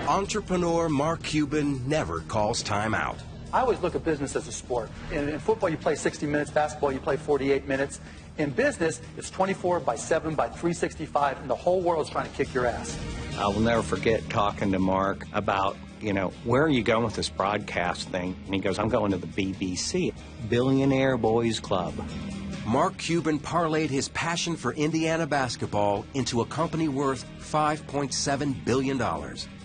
Entrepreneur Mark Cuban never calls time out. I always look at business as a sport. In football, you play 60 minutes. Basketball, you play 48 minutes. In business, it's 24 by 7 by 365, and the whole world's trying to kick your ass. I will never forget talking to Mark about, where are you going with this broadcast thing? And he goes, I'm going to the BBC, Billionaire Boys Club. Mark Cuban parlayed his passion for Indiana basketball into a company worth $5.7 billion.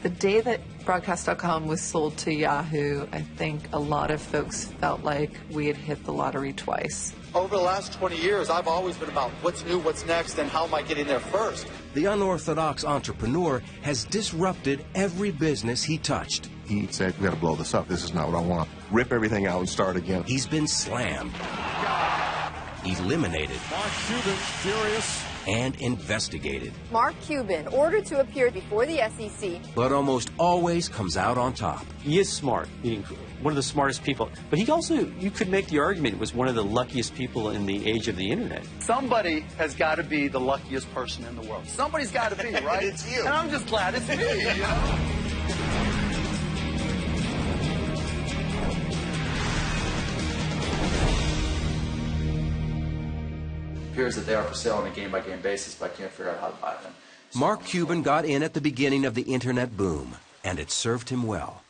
The day that Broadcast.com was sold to Yahoo, I think a lot of folks felt like we had hit the lottery twice. Over the last 20 years, I've always been about what's new, what's next, and how am I getting there first. The unorthodox entrepreneur has disrupted every business he touched. He said, we got to blow this up. This is not what I want. Rip everything out and start again. He's been slammed, eliminated, Mark Cuban, furious, and investigated. Mark Cuban ordered to appear before the SEC. But almost always comes out on top. He is smart, meaning one of the smartest people. But he also, you could make the argument, was one of the luckiest people in the age of the internet. Somebody has got to be the luckiest person in the world. Somebody's got to be, right? It's you. And I'm just glad it's me, It appears that they are for sale on a game-by-game basis, but I can't figure out how to buy them. Mark Cuban got in at the beginning of the internet boom, and it served him well.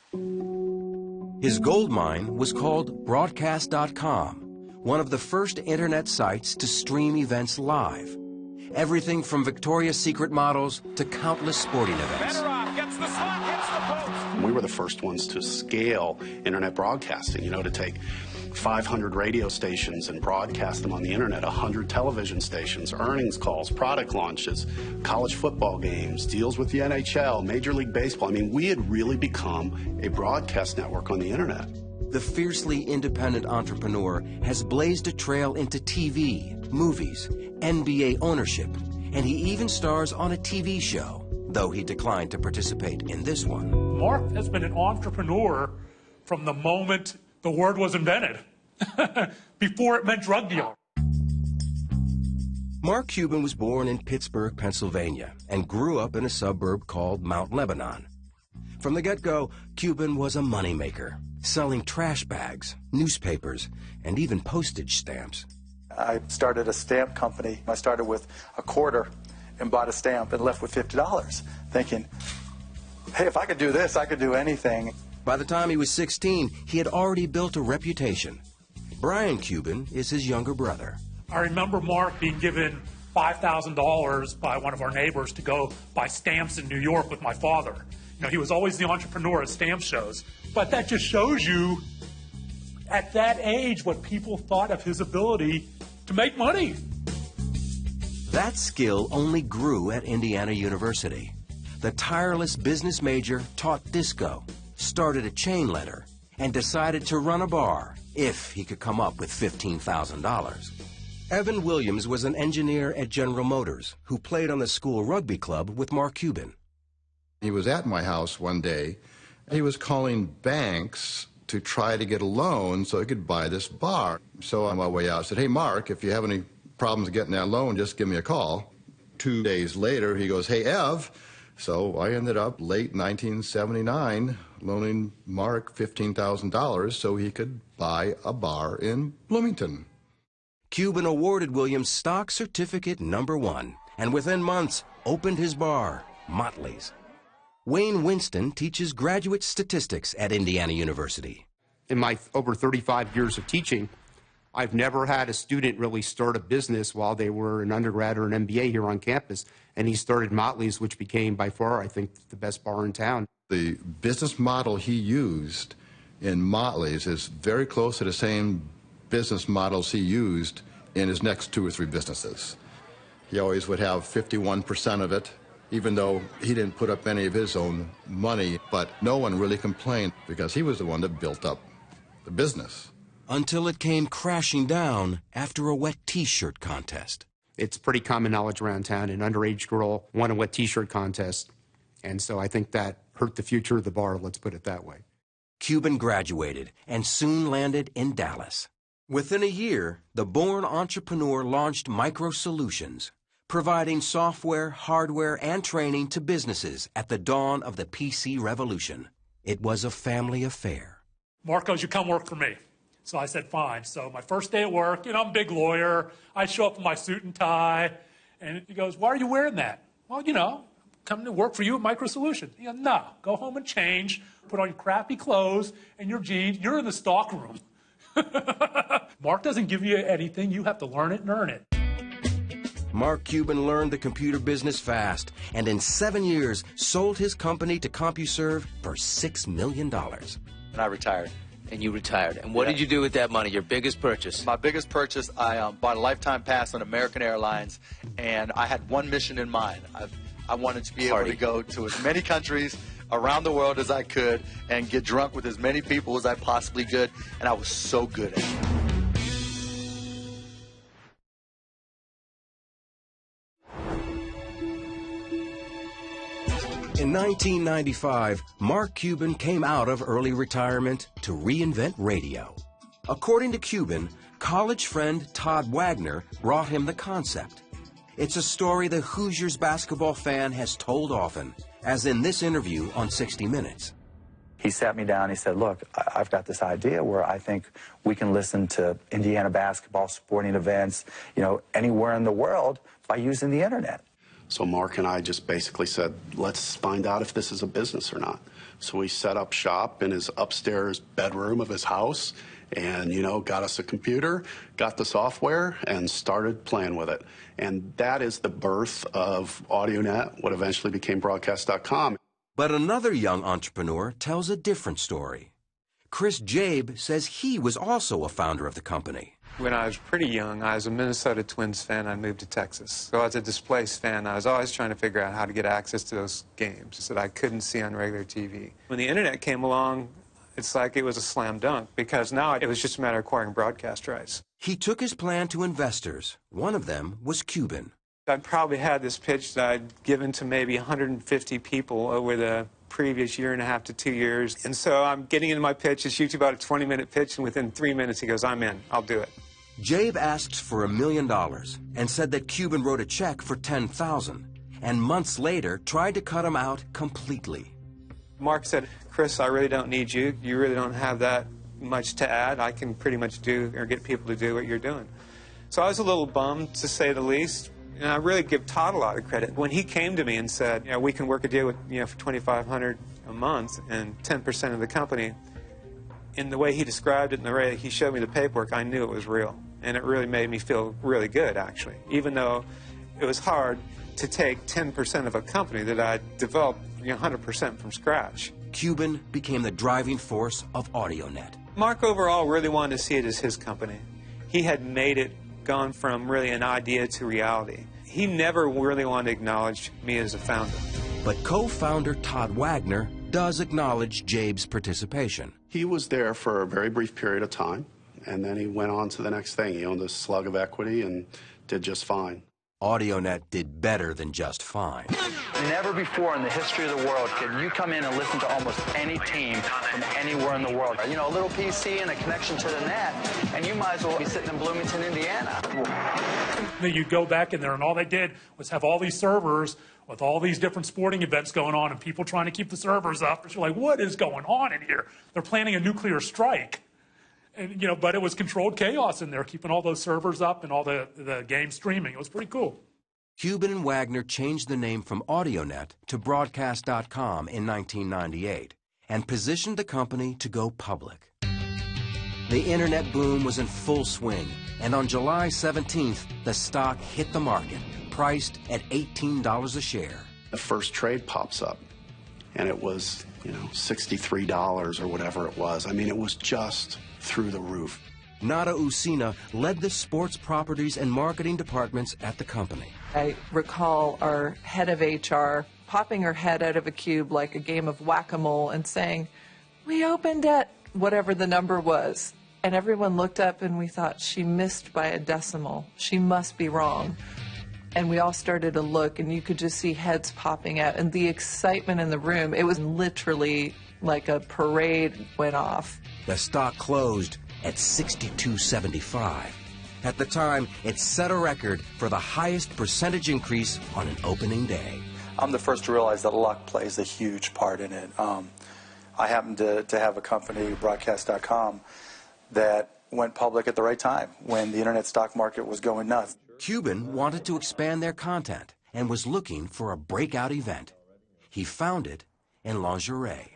His gold mine was called Broadcast.com, one of the first internet sites to stream events live. Everything from Victoria's Secret models to countless sporting events. gets the slot, hits the post. We were the first ones to scale internet broadcasting, to take 500 radio stations and broadcast them on the internet, 100 television stations, earnings calls, product launches, college football games, deals with the NHL, Major League Baseball. I mean, we had really become a broadcast network on the internet. The fiercely independent entrepreneur has blazed a trail into TV, movies, NBA ownership, and he even stars on a TV show, though he declined to participate in this one. Mark has been an entrepreneur from the moment the word was invented, before it meant drug dealer. Mark Cuban was born in Pittsburgh, Pennsylvania, and grew up in a suburb called Mount Lebanon. From the get-go, Cuban was a moneymaker, selling trash bags, newspapers, and even postage stamps. I started a stamp company. I started with a quarter and bought a stamp and left with $50, thinking, hey, if I could do this, I could do anything. By the time he was 16, he had already built a reputation. Brian Cuban is his younger brother. I remember Mark being given $5,000 by one of our neighbors to go buy stamps in New York with my father. He was always the entrepreneur at stamp shows. But that just shows you, at that age, what people thought of his ability to make money. That skill only grew at Indiana University. The tireless business major taught disco, started a chain letter, and decided to run a bar if he could come up with $15,000. Evan Williams was an engineer at General Motors who played on the school rugby club with Mark Cuban. He was at my house one day. He was calling banks to try to get a loan so he could buy this bar. So on my way out, I said, hey, Mark, if you have any problems getting that loan, just give me a call. 2 days later, he goes, hey, Ev. So I ended up late 1979 loaning Mark $15,000 so he could buy a bar in Bloomington. Cuban awarded Williams stock certificate #1, and within months opened his bar, Motley's. Wayne Winston teaches graduate statistics at Indiana University. In my over 35 years of teaching, I've never had a student really start a business while they were an undergrad or an MBA here on campus, and he started Motley's, which became by far, I think, the best bar in town. The business model he used in Motley's is very close to the same business models he used in his next 2 or 3 businesses. He always would have 51% of it, even though he didn't put up any of his own money, but no one really complained because he was the one that built up the business. Until it came crashing down after a wet T-shirt contest. It's pretty common knowledge around town. An underage girl won a wet T-shirt contest, and so I think that hurt the future of the bar, let's put it that way. Cuban graduated and soon landed in Dallas. Within a year, the born entrepreneur launched Micro Solutions, providing software, hardware, and training to businesses at the dawn of the PC revolution. It was a family affair. Mark goes, you come work for me. So I said, fine. So my first day at work, I'm a big lawyer. I show up in my suit and tie. And he goes, why are you wearing that? Well, coming to work for you at MicroSolutions. He goes, no, go home and change, put on your crappy clothes and your jeans. You're in the stock room. Mark doesn't give you anything. You have to learn it and earn it. Mark Cuban learned the computer business fast, and in 7 years sold his company to CompuServe for $6 million. And I retired. And you retired. And what did you do with that money, your biggest purchase? My biggest purchase, I bought a lifetime pass on American Airlines, and I had one mission in mind. I wanted to be able to go to as many countries around the world as I could and get drunk with as many people as I possibly could, and I was so good at it. In 1995, Mark Cuban came out of early retirement to reinvent radio. According to Cuban, college friend Todd Wagner brought him the concept. It's a story the Hoosiers basketball fan has told often, as in this interview on 60 Minutes. He sat me down, he said, look, I've got this idea where I think we can listen to Indiana basketball, sporting events, anywhere in the world by using the internet. So Mark and I just basically said, let's find out if this is a business or not. So we set up shop in his upstairs bedroom of his house and, got us a computer, got the software, and started playing with it. And that is the birth of AudioNet, what eventually became Broadcast.com. But another young entrepreneur tells a different story. Chris Jabe says he was also a founder of the company. When I was pretty young, I was a Minnesota Twins fan. I moved to Texas. So as a displaced fan, I was always trying to figure out how to get access to those games that I couldn't see on regular TV. When the internet came along, it's like it was a slam dunk, because now it was just a matter of acquiring broadcast rights. He took his plan to investors. One of them was Cuban. I'd probably had this pitch that I'd given to maybe 150 people over the previous year and a half to 2 years. And so I'm getting into my pitch. It's usually about a 20-minute pitch, and within 3 minutes he goes, I'm in. I'll do it. Jabe asked for $1 million and said that Cuban wrote a check for $10,000, and months later tried to cut him out completely. Mark said, Chris, I really don't need you. You really don't have that much to add. I can pretty much do or get people to do what you're doing. So I was a little bummed, to say the least. And I really give Todd a lot of credit. When he came to me and said, we can work a deal with, for $2,500 a month and 10% of the company, in the way he described it and the way he showed me the paperwork, I knew it was real. And it really made me feel really good, actually, even though it was hard to take 10% of a company that I developed 100% from scratch. Cuban became the driving force of AudioNet. Mark overall really wanted to see it as his company. He had made it, gone from really an idea to reality. He never really wanted to acknowledge me as a founder. But co-founder Todd Wagner does acknowledge Jabe's participation. He was there for a very brief period of time, and then he went on to the next thing. He owned a slug of equity and did just fine. AudioNet did better than just fine. Never before in the history of the world can you come in and listen to almost any team from anywhere in the world. A little PC and a connection to the net, and you might as well be sitting in Bloomington, Indiana. You go back in there, and all they did was have all these servers with all these different sporting events going on and people trying to keep the servers up. You're like, what is going on in here? They're planning a nuclear strike. And, but it was controlled chaos in there, keeping all those servers up and all the game streaming. It was pretty cool. Cuban and Wagner changed the name from AudioNet to Broadcast.com in 1998 and positioned the company to go public. The internet boom was in full swing, and on July 17th, the stock hit the market, priced at $18 a share. The first trade pops up, and it was, $63 or whatever it was. I mean, it was just through the roof. Nada Usina led the sports properties and marketing departments at the company. I recall our head of HR popping her head out of a cube like a game of whack-a-mole and saying, "We opened at," whatever the number was. And everyone looked up and we thought, she missed by a decimal. She must be wrong. And we all started to look, and you could just see heads popping out. And the excitement in the room, it was literally like a parade went off. The stock closed at $62.75. At the time, it set a record for the highest percentage increase on an opening day. I'm the first to realize that luck plays a huge part in it. I happen to have a company, broadcast.com, that went public at the right time when the internet stock market was going nuts. Cuban wanted to expand their content and was looking for a breakout event. He found it in lingerie.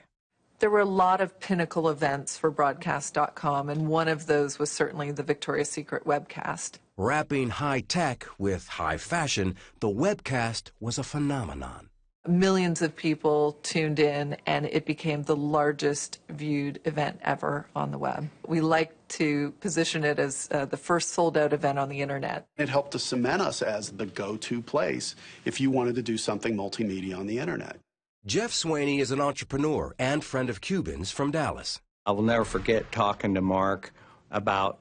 There were a lot of pinnacle events for broadcast.com, and one of those was certainly the Victoria's Secret webcast. Wrapping high tech with high fashion, the webcast was a phenomenon. Millions of people tuned in, and it became the largest viewed event ever on the web. We like to position it as the first sold-out event on the internet. It helped to cement us as the go-to place if you wanted to do something multimedia on the internet. Jeff Swaney is an entrepreneur and friend of Cuban's from Dallas. I will never forget talking to Mark about,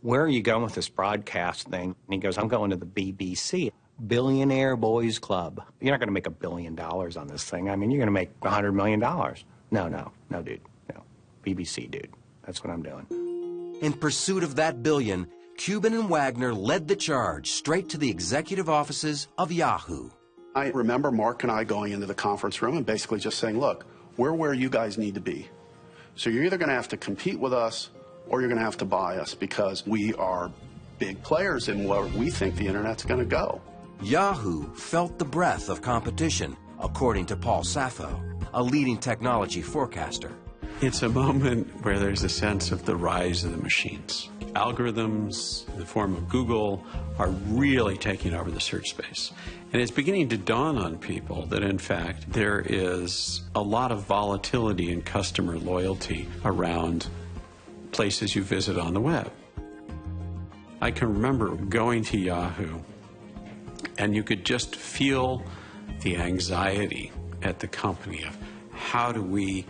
where are you going with this broadcast thing? And he goes, I'm going to the BBC. Billionaire Boys Club. You're not going to make $1 billion on this thing. I mean, you're going to make $100 million. No, dude. No. BBC, dude. That's what I'm doing. In pursuit of that billion, Cuban and Wagner led the charge straight to the executive offices of Yahoo. I remember Mark and I going into the conference room and basically just saying, look, we're where you guys need to be. So you're either going to have to compete with us or you're going to have to buy us because we are big players in where we think the internet's going to go. Yahoo felt the breath of competition, according to Paul Sappho, a leading technology forecaster. It's a moment where there's a sense of the rise of the machines. Algorithms in the form of Google are really taking over the search space. And it's beginning to dawn on people that, in fact, there is a lot of volatility in customer loyalty around places you visit on the web. I can remember going to Yahoo, and you could just feel the anxiety at the company of how do we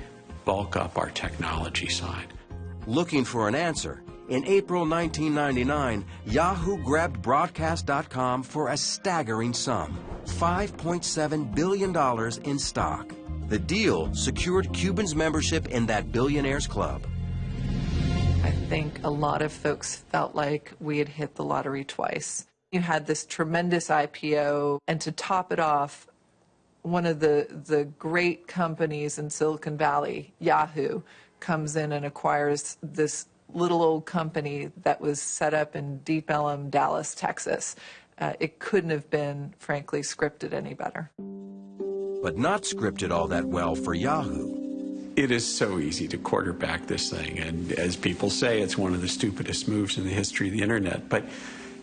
bulk up our technology side. Looking for an answer, in April 1999, Yahoo grabbed Broadcast.com for a staggering sum, $5.7 billion in stock. The deal secured Cuban's membership in that billionaires club. I think a lot of folks felt like we had hit the lottery twice. You had this tremendous IPO, and to top it off, one of the great companies in Silicon Valley, Yahoo, comes in and acquires this little old company that was set up in Deep Ellum, Dallas, Texas. It couldn't have been, frankly, scripted any better. But not scripted all that well for Yahoo. It is so easy to quarterback this thing, and as people say, it's one of the stupidest moves in the history of the internet. But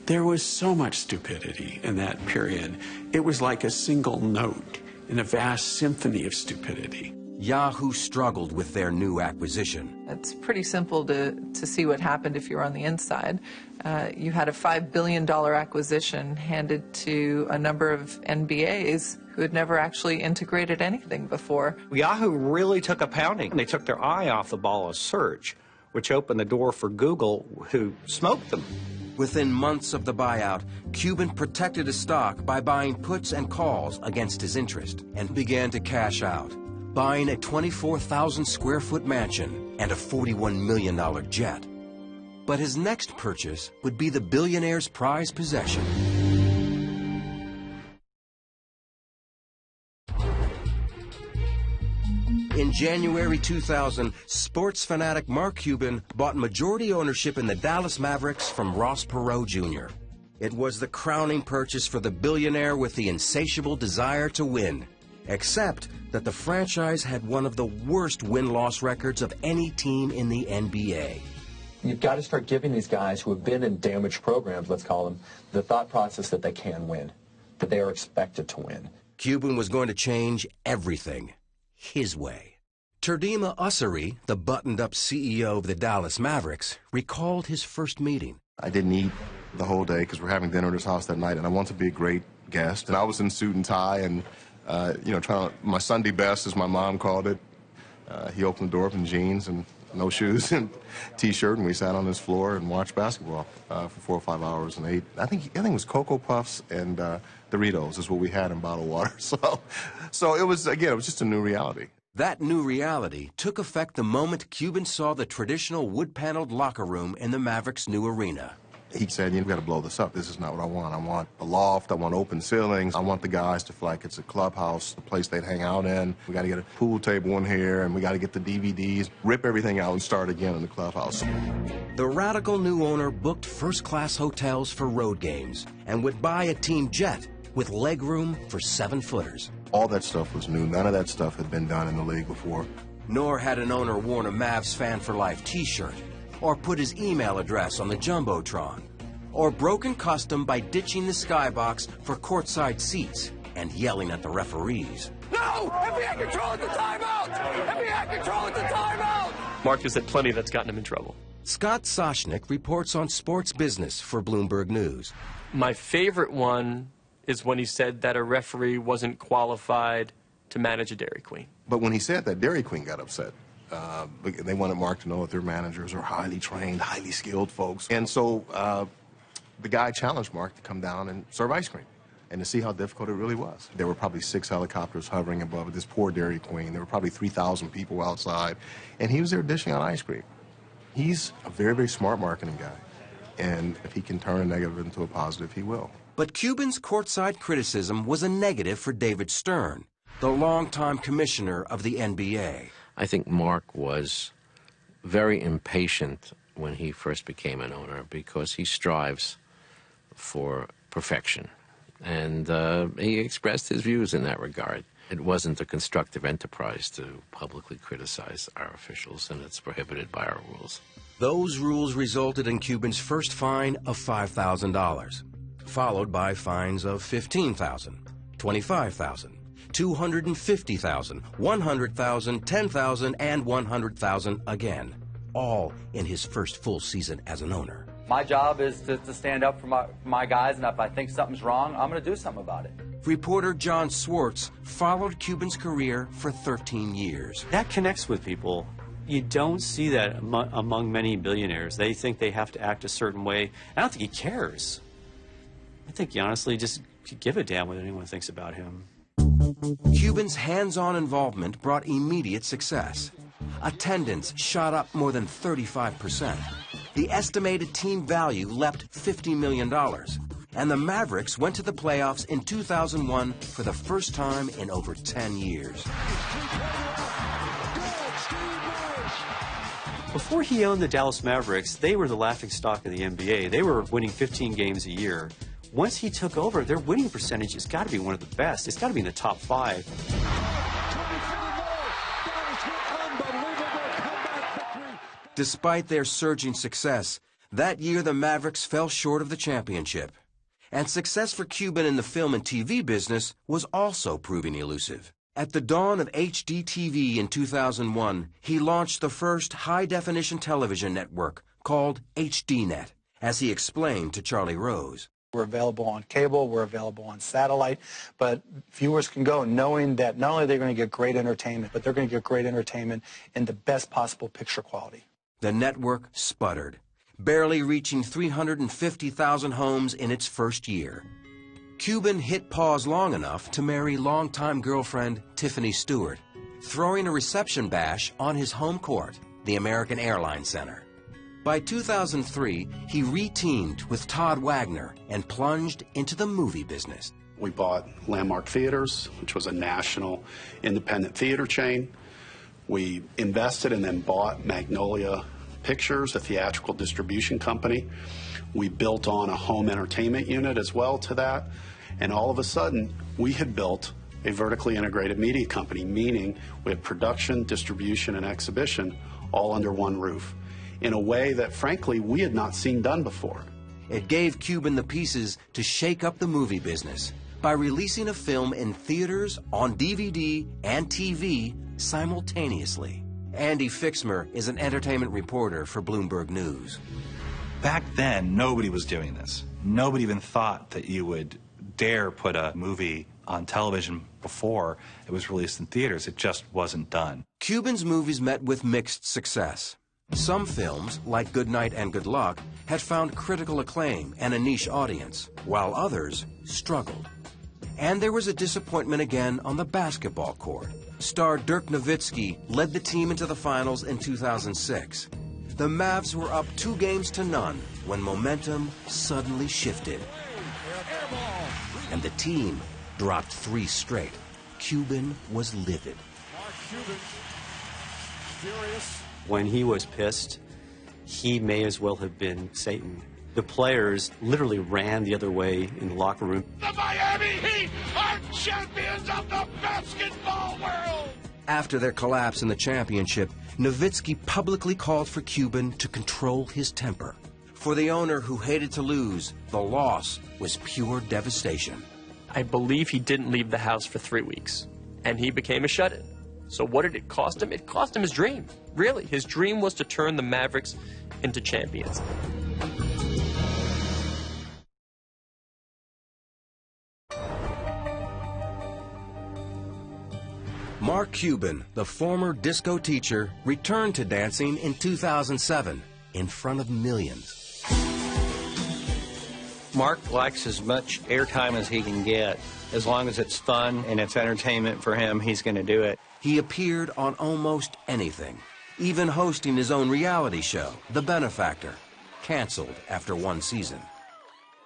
there was so much stupidity in that period. It was like a single note in a vast symphony of stupidity. Yahoo struggled with their new acquisition. It's pretty simple to see what happened if you're on the inside. You had a $5 billion acquisition handed to a number of NBAs who had never actually integrated anything before. Yahoo really took a pounding. They took their eye off the ball of search, which opened the door for Google, who smoked them. Within months of the buyout, Cuban protected his stock by buying puts and calls against his interest and began to cash out, buying a 24,000 square foot mansion and a $41 million jet. But his next purchase would be the billionaire's prized possession. In January 2000, sports fanatic Mark Cuban bought majority ownership in the Dallas Mavericks from Ross Perot Jr. It was the crowning purchase for the billionaire with the insatiable desire to win, except that the franchise had one of the worst win-loss records of any team in the NBA. You've got to start giving these guys who have been in damaged programs, let's call them, the thought process that they can win, that they are expected to win. Cuban was going to change everything his way. Turdima Ussery, the buttoned-up CEO of the Dallas Mavericks, recalled his first meeting. I didn't eat the whole day because we're having dinner at his house that night, and I wanted to be a great guest. And I was in suit and tie and, trying my Sunday best, as my mom called it. He opened the door up in jeans and no shoes and T-shirt, and we sat on his floor and watched basketball for 4 or 5 hours and ate. I think it was Cocoa Puffs and Doritos is what we had in bottled water. So it was, again, it was just a new reality. That new reality took effect the moment Cuban saw the traditional wood-paneled locker room in the Mavericks' new arena. He said, you've got to blow this up. This is not what I want. I want a loft. I want open ceilings. I want the guys to feel like it's a clubhouse, a place they'd hang out in. We got to get a pool table in here, and we got to get the DVDs, rip everything out, and start again in the clubhouse. The radical new owner booked first-class hotels for road games and would buy a team jet with legroom for 7-footers. All that stuff was new. None of that stuff had been done in the league before. Nor had an owner worn a Mavs Fan for Life t-shirt, or put his email address on the Jumbotron, or broken custom by ditching the skybox for courtside seats and yelling at the referees. No! NBA control at the timeout! NBA control at the timeout! Mark has said plenty that's gotten him in trouble. Scott Soshnick reports on sports business for Bloomberg News. My favorite one is when he said that a referee wasn't qualified to manage a Dairy Queen. But when he said that, Dairy Queen got upset. They wanted Mark to know that their managers are highly trained, highly skilled folks. And so the guy challenged Mark to come down and serve ice cream and to see how difficult it really was. There were probably 6 helicopters hovering above this poor Dairy Queen. There were probably 3,000 people outside, and he was there dishing out ice cream. He's a very, very smart marketing guy, and if he can turn a negative into a positive, he will. But Cuban's courtside criticism was a negative for David Stern, the longtime commissioner of the NBA. I think Mark was very impatient when he first became an owner because he strives for perfection. And he expressed his views in that regard. It wasn't a constructive enterprise to publicly criticize our officials, and it's prohibited by our rules. Those rules resulted in Cuban's first fine of $5,000, followed by fines of $15,000, $25,000, $250,000, $100,000, $10,000, and $100,000 again, all in his first full season as an owner. My job is to stand up for my guys, and if I think something's wrong, I'm going to do something about it. Reporter John Swartz followed Cuban's career for 13 years. That connects with people. You don't see that among many billionaires. They think they have to act a certain way. I don't think he cares. I think he honestly just could give a damn what anyone thinks about him. Cuban's hands-on involvement brought immediate success. Attendance shot up more than 35%. The estimated team value leapt $50 million. And the Mavericks went to the playoffs in 2001 for the first time in over 10 years. Before he owned the Dallas Mavericks, they were the laughingstock of the NBA. They were winning 15 games a year. Once he took over, their winning percentage has got to be one of the best. It's got to be in the top 5. Despite their surging success, that year the Mavericks fell short of the championship. And success for Cuban in the film and TV business was also proving elusive. At the dawn of HD TV in 2001, he launched the first high-definition television network called HDNet, as he explained to Charlie Rose. We're available on cable, we're available on satellite, but viewers can go knowing that not only are they going to get great entertainment, but they're going to get great entertainment in the best possible picture quality. The network sputtered, barely reaching 350,000 homes in its first year. Cuban hit pause long enough to marry longtime girlfriend Tiffany Stewart, throwing a reception bash on his home court, the American Airlines Center. By 2003, he re-teamed with Todd Wagner and plunged into the movie business. We bought Landmark Theaters, which was a national independent theater chain. We invested and then bought Magnolia Pictures, a theatrical distribution company. We built on a home entertainment unit as well to that. And all of a sudden, we had built a vertically integrated media company, meaning we had production, distribution, and exhibition all under one roof, in a way that, frankly, we had not seen done before. It gave Cuban the pieces to shake up the movie business by releasing a film in theaters, on DVD, and TV simultaneously. Andy Fixmer is an entertainment reporter for Bloomberg News. Back then, nobody was doing this. Nobody even thought that you would dare put a movie on television before it was released in theaters. It just wasn't done. Cuban's movies met with mixed success. Some films, like Good Night and Good Luck, had found critical acclaim and a niche audience, while others struggled. And there was a disappointment again on the basketball court. Star Dirk Nowitzki led the team into the finals in 2006. The Mavs were up 2 games to none when momentum suddenly shifted. And the team dropped 3 straight. Cuban was livid. Mark Cuban, furious. When he was pissed, he may as well have been Satan. The players literally ran the other way in the locker room. The Miami Heat are champions of the basketball world! After their collapse in the championship, Nowitzki publicly called for Cuban to control his temper. For the owner who hated to lose, the loss was pure devastation. I believe he didn't leave the house for 3 weeks, and he became a shut-in. So what did it cost him? It cost him his dream. Really, his dream was to turn the Mavericks into champions. Mark Cuban, the former disco teacher, returned to dancing in 2007 in front of millions. Mark likes as much airtime as he can get. As long as it's fun and it's entertainment for him, he's going to do it. He appeared on almost anything, even hosting his own reality show, The Benefactor, canceled after 1 season.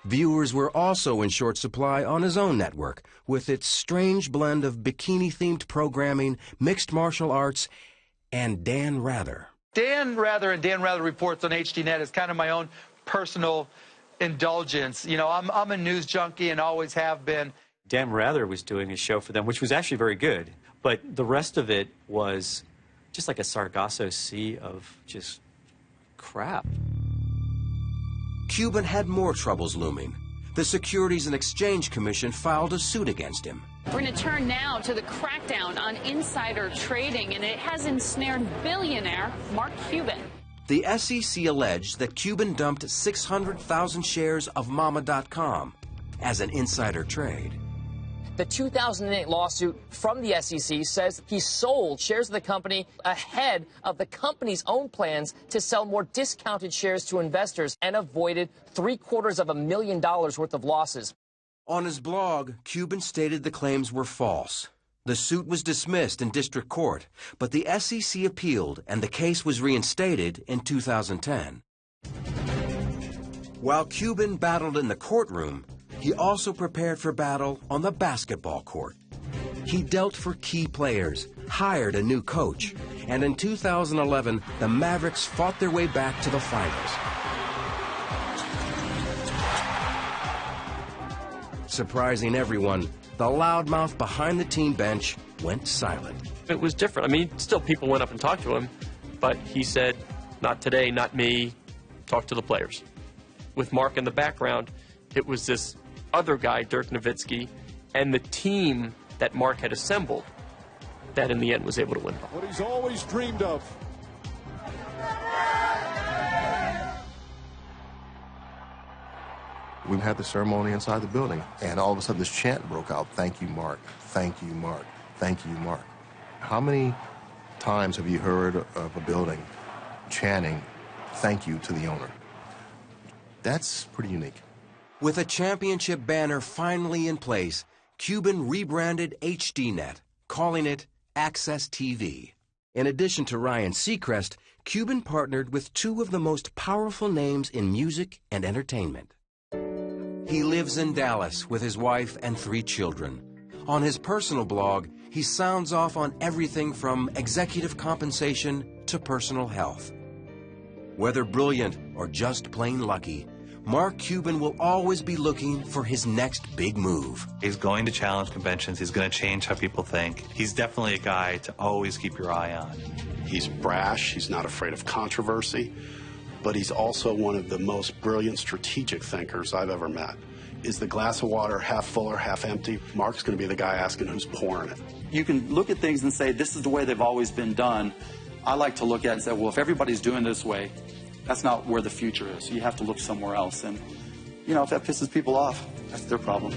Viewers were also in short supply on his own network, with its strange blend of bikini-themed programming, mixed martial arts, and Dan Rather. Dan Rather and Dan Rather Reports on HDNet is kind of my own personal indulgence. You know, I'm a news junkie and always have been. Dan Rather was doing a show for them, which was actually very good, but the rest of it was just like a Sargasso Sea of just crap. Cuban had more troubles looming. The Securities and Exchange Commission filed a suit against him. We're going to turn now to the crackdown on insider trading, and it has ensnared billionaire Mark Cuban. The SEC alleged that Cuban dumped 600,000 shares of Mama.com as an insider trade. The 2008 lawsuit from the SEC says he sold shares of the company ahead of the company's own plans to sell more discounted shares to investors and avoided $750,000 worth of losses. On his blog, Cuban stated the claims were false. The suit was dismissed in district court, but the SEC appealed and the case was reinstated in 2010. While Cuban battled in the courtroom, he also prepared for battle on the basketball court. He dealt for key players, hired a new coach, and in 2011, the Mavericks fought their way back to the finals. Surprising everyone, the loudmouth behind the team bench went silent. It was different. I mean, still people went up and talked to him, but he said, not today, not me, talk to the players. With Mark in the background, it was this other guy, Dirk Nowitzki, and the team that Mark had assembled that in the end was able to win. What he's always dreamed of. We had the ceremony inside the building, and all of a sudden this chant broke out, "Thank you, Mark. Thank you, Mark. Thank you, Mark." How many times have you heard of a building chanting, "Thank you" to the owner? That's pretty unique. With a championship banner finally in place, Cuban rebranded HDNet, calling it Access TV. In addition to Ryan Seacrest, Cuban partnered with 2 of the most powerful names in music and entertainment. He lives in Dallas with his wife and 3 children. On his personal blog, he sounds off on everything from executive compensation to personal health. Whether brilliant or just plain lucky, Mark Cuban will always be looking for his next big move. He's going to challenge conventions. He's going to change how people think. He's definitely a guy to always keep your eye on. He's brash. He's not afraid of controversy. But he's also one of the most brilliant strategic thinkers I've ever met. Is the glass of water half full or half empty? Mark's going to be the guy asking who's pouring it. You can look at things and say, this is the way they've always been done. I like to look at it and say, well, if everybody's doing this way, that's not where the future is. You have to look somewhere else. And, you know, if that pisses people off, that's their problem.